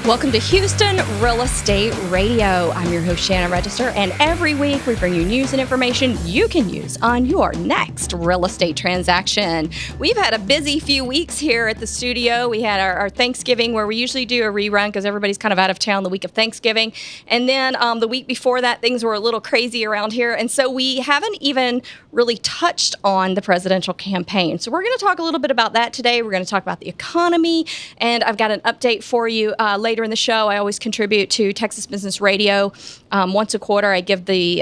Welcome to Houston Real Estate Radio. I'm your host, Shannon Register, and every week we bring you news and information you can use on your next real estate transaction. We've had a busy few weeks here at the studio. We had our Thanksgiving, where we usually do a rerun because everybody's kind of out of town the week of Thanksgiving. And then the week before that, things were a little crazy around here. And so we haven't even really touched on the presidential campaign. So we're going to talk a little bit about that today. We're going to talk about the economy, and I've got an update for you later in the show. I always contribute to Texas Business Radio. Once a quarter, I give the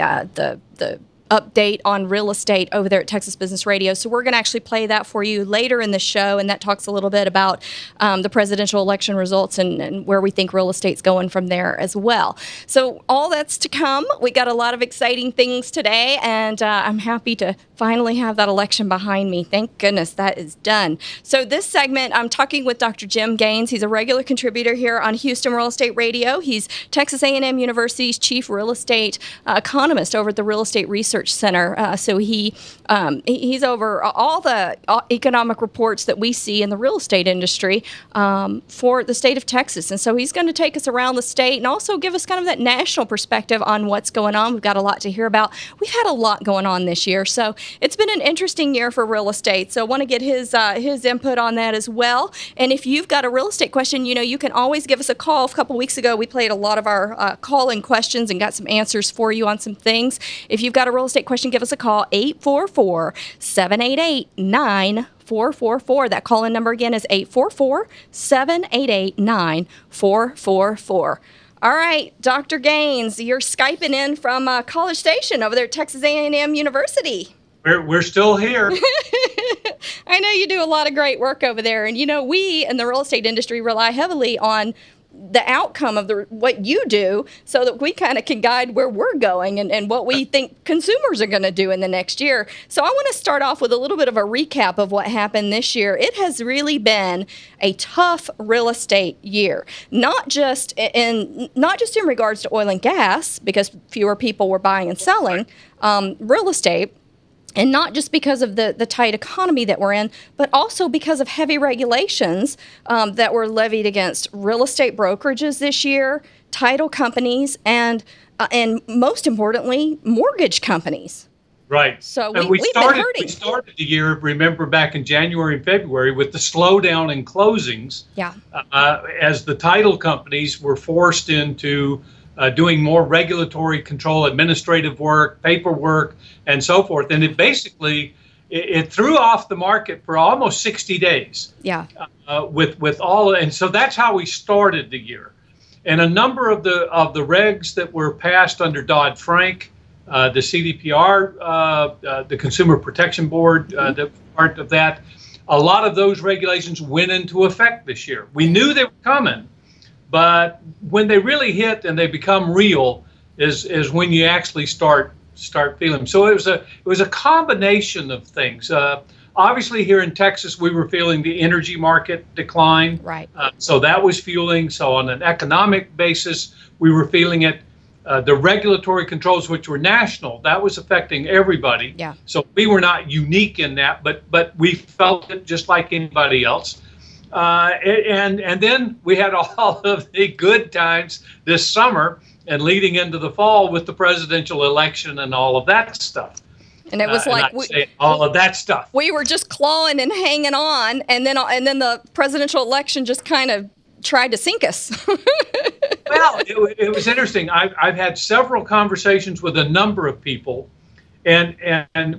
update on real estate over there at Texas Business Radio. So we're going to actually play that for you later in the show, and that talks a little bit about the presidential election results and where we think real estate's going from there as well. So all that's to come. We got a lot of exciting things today, and I'm happy to finally have that election behind me. Thank goodness that is done. So this segment, I'm talking with Dr. Jim Gaines. He's a regular contributor here on Houston Real Estate Radio. He's Texas A&M University's chief real estate economist over at the Real Estate Research Center. So he's over all the economic reports that we see in the real estate industry for the state of Texas. And so he's going to take us around the state and also give us kind of that national perspective on what's going on. We've got a lot to hear about. We've had a lot going on this year. So it's been an interesting year for real estate. So I want to get his input on that as well. And if you've got a real estate question, you can always give us a call. A couple weeks ago, we played a lot of our call-in questions and got some answers for you on some things. If you've got a real estate question, give us a call, 844-788-9444. That call-in number again is 844-788-9444. All right, Dr. Gaines, you're Skyping in from College Station over there at Texas A&M University. We're still here. I know you do a lot of great work over there. And, we in the real estate industry rely heavily on the outcome of what you do so that we kind of can guide where we're going and what we think consumers are going to do in the next year. So I want to start off with a little bit of a recap of what happened this year. It has really been a tough real estate year, not just in regards to oil and gas, because fewer people were buying and selling real estate. And not just because of the tight economy that we're in, but also because of heavy regulations that were levied against real estate brokerages this year, title companies, and most importantly, mortgage companies. Right. So we started the year, remember, back in January and February with the slowdown in closings. Yeah. As the title companies were forced into doing more regulatory control, administrative work, paperwork, and so forth. And it basically, it threw off the market for almost 60 days. Yeah. With all, and so that's how we started the year. And a number of the regs that were passed under Dodd-Frank, the CDPR, the Consumer Protection Board, the part of that, a lot of those regulations went into effect this year. We knew they were coming, but when they really hit and they become real is when you actually start feeling them. So it was a combination of things. Obviously, here in Texas, we were feeling the energy market decline. Right. So that was fueling. So on an economic basis, we were feeling it. The regulatory controls, which were national, that was affecting everybody. Yeah. So we were not unique in that, but we felt it just like anybody else. And then we had all of the good times this summer and leading into the fall with the presidential election and all of that stuff. And it was like all of that stuff. We were just clawing and hanging on, and then the presidential election just kind of tried to sink us. Well, it was interesting. I've had several conversations with a number of people, and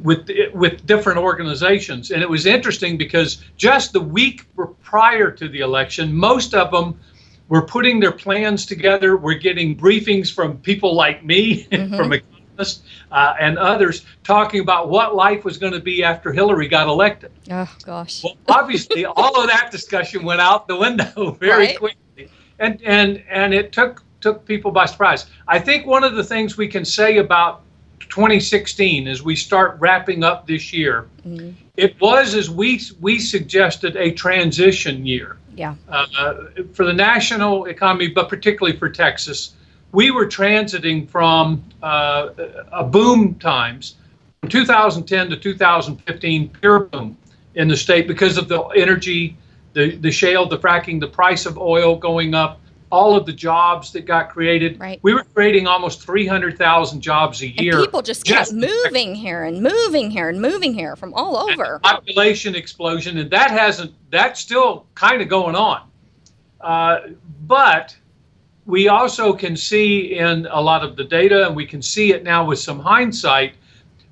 with different organizations, and it was interesting because just the week prior to the election, most of them were putting their plans together. We're getting briefings from people like me, from economists and others, talking about what life was going to be after Hillary got elected. Oh gosh! Well, obviously, all of that discussion went out the window very quickly, and it took people by surprise. I think one of the things we can say about 2016 as we start wrapping up this year, it was, as we suggested, a transition year. Yeah. For the national economy, but particularly for Texas, we were transiting from a boom times, from 2010 to 2015, pure boom in the state because of the energy, the shale, the fracking, the price of oil going up, all of the jobs that got created. Right. We were creating almost 300,000 jobs a year. And people just kept moving here and moving here and moving here from all over. And population explosion, and that's still kind of going on. But we also can see in a lot of the data, and we can see it now with some hindsight,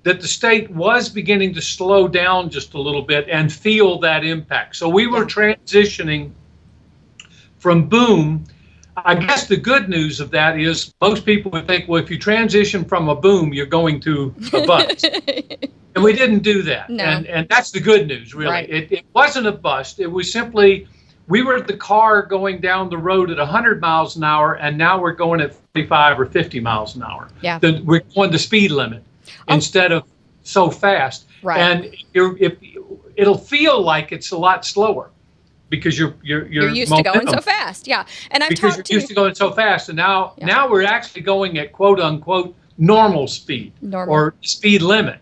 that the state was beginning to slow down just a little bit and feel that impact. So we were transitioning from boom. I guess the good news of that is most people would think, well, if you transition from a boom, you're going to a bust. And we didn't do that. No. And that's the good news, really. Right. It wasn't a bust. It was simply, we were the car going down the road at 100 miles an hour, and now we're going at 45 or 50 miles an hour. Yeah. We're going the speed limit instead of so fast. Right. And it'll feel like it's a lot slower. Because you're used to going so fast, yeah. And I've because talked you're used to going so fast, and now we're actually going at quote unquote normal speed or speed limit.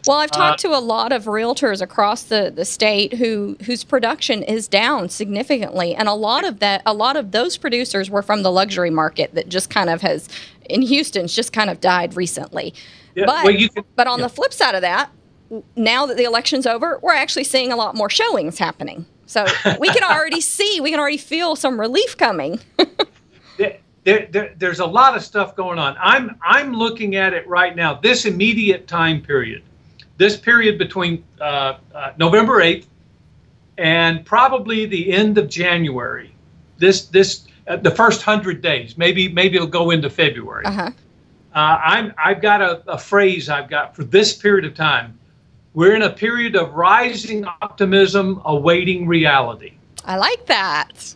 Well, I've talked to a lot of realtors across the state whose production is down significantly, and a lot of those producers were from the luxury market that just kind of has in Houston's just kind of died recently. Yeah, but on the flip side of that, now that the election's over, we're actually seeing a lot more showings happening. So we can already feel some relief coming. There's a lot of stuff going on. I'm looking at it right now. This immediate time period, this period between November 8th and probably the end of January. The first 100 days. Maybe it'll go into February. I've got a phrase I've got for this period of time. We're in a period of rising optimism, awaiting reality. I like that.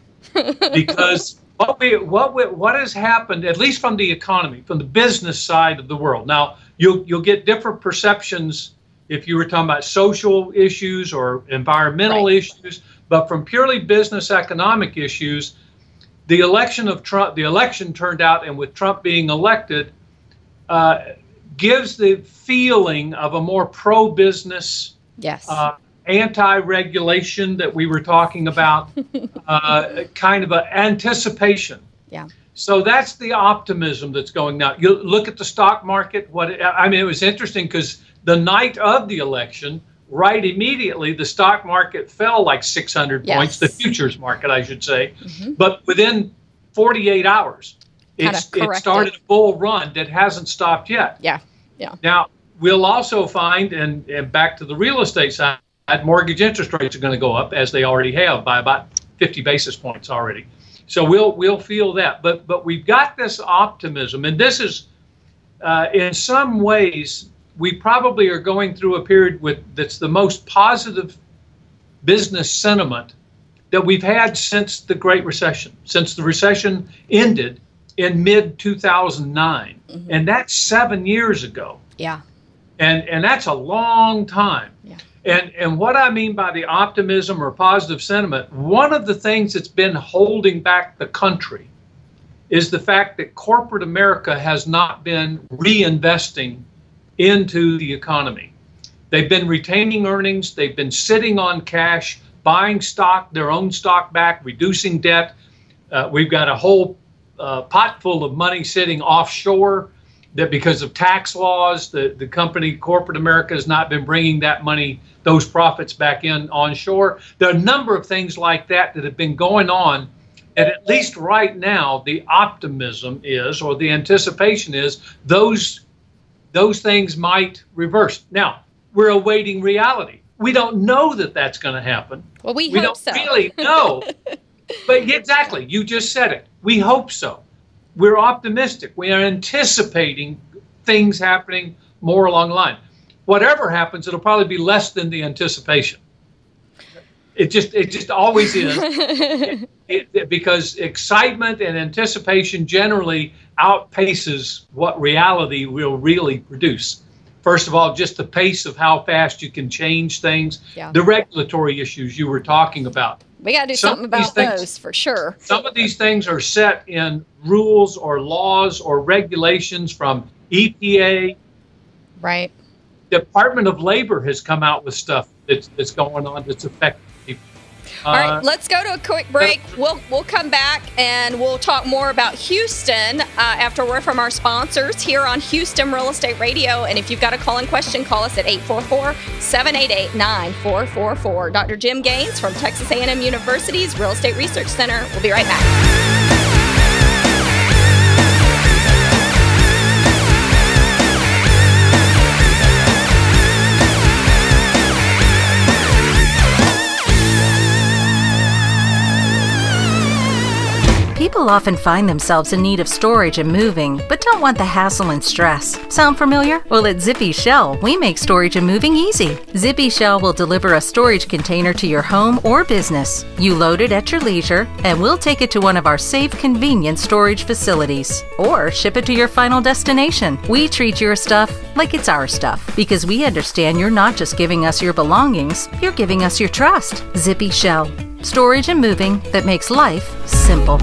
Because what has happened, at least from the economy, from the business side of the world. Now, you'll get different perceptions if you were talking about social issues or environmental issues, but from purely business economic issues, the election turned out, and with Trump being elected, gives the feeling of a more pro-business, anti-regulation that we were talking about, kind of an anticipation. Yeah. So that's the optimism that's going now. You look at the stock market. It was interesting because the night of the election, right immediately, the stock market fell like 600 points, the futures market, I should say. But within 48 hours, it started a bull run that hasn't stopped yet. Yeah. Now, we'll also find, and back to the real estate side, mortgage interest rates are going to go up, as they already have, by about 50 basis points already. So we'll feel that. But we've got this optimism, and this is, in some ways, we probably are going through a period that's the most positive business sentiment that we've had since the Great Recession, since the recession ended in mid-2009. And that's 7 years ago. Yeah. And that's a long time. Yeah. And what I mean by the optimism or positive sentiment, one of the things that's been holding back the country is the fact that corporate America has not been reinvesting into the economy. They've been retaining earnings. They've been sitting on cash, buying stock, their own stock back, reducing debt. We've got a whole pot full of money sitting offshore that because of tax laws, the company, corporate America, has not been bringing that money, those profits back in onshore. There are a number of things like that have been going on. And at least right now, the optimism is, or the anticipation is, those things might reverse. Now, we're awaiting reality. We don't know that that's going to happen. Well, we hope don't so. Really know. But exactly, you just said it. We hope so. We're optimistic. We are anticipating things happening more along the line. Whatever happens, it'll probably be less than the anticipation. It just always is. Because excitement and anticipation generally outpaces what reality will really produce. First of all, just the pace of how fast you can change things. Yeah. The regulatory issues you were talking about. We got to do something about those for sure. Some of these things are set in rules or laws or regulations from EPA. Right. Department of Labor has come out with stuff that's going on that's affecting people. All right, let's go to a quick break. We'll come back and we'll talk more about Houston after we're from our sponsors here on Houston Real Estate Radio. And if you've got a call-in question, call us at 844-788-9444. Dr. Jim Gaines from Texas A&M University's Real Estate Research Center. We'll be right back. People often find themselves in need of storage and moving, but don't want the hassle and stress. Sound familiar? Well, at Zippy Shell, we make storage and moving easy. Zippy Shell will deliver a storage container to your home or business. You load it at your leisure, and we'll take it to one of our safe, convenient storage facilities. Or ship it to your final destination. We treat your stuff like it's our stuff, because we understand you're not just giving us your belongings, you're giving us your trust. Zippy Shell. Storage and moving that makes life simple.